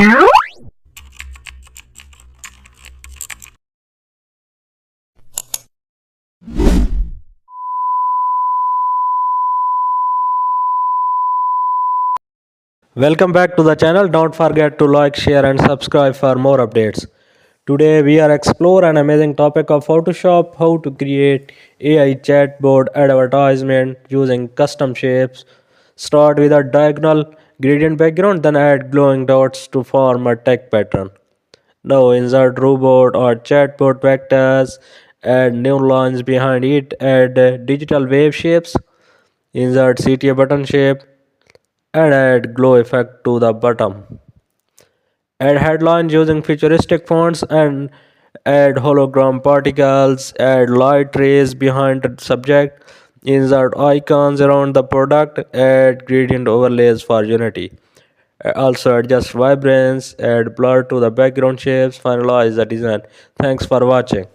Welcome back to the channel. Don't forget to like, share and subscribe for more updates. Today we are explore an amazing topic of Photoshop, how to create AI chatbot advertisement using custom shapes. Start with a diagonal gradient background, then add glowing dots to form a text pattern. Now insert robot or chatbot vectors, add new lines behind it, add digital wave shapes, insert CTA button shape, and add glow effect to the bottom. Add headlines using futuristic fonts and add hologram particles, add light rays behind the subject, insert icons around the product, add gradient overlays for unity. Also adjust vibrance, add blur to the background shapes, finalize the design. Thanks for watching.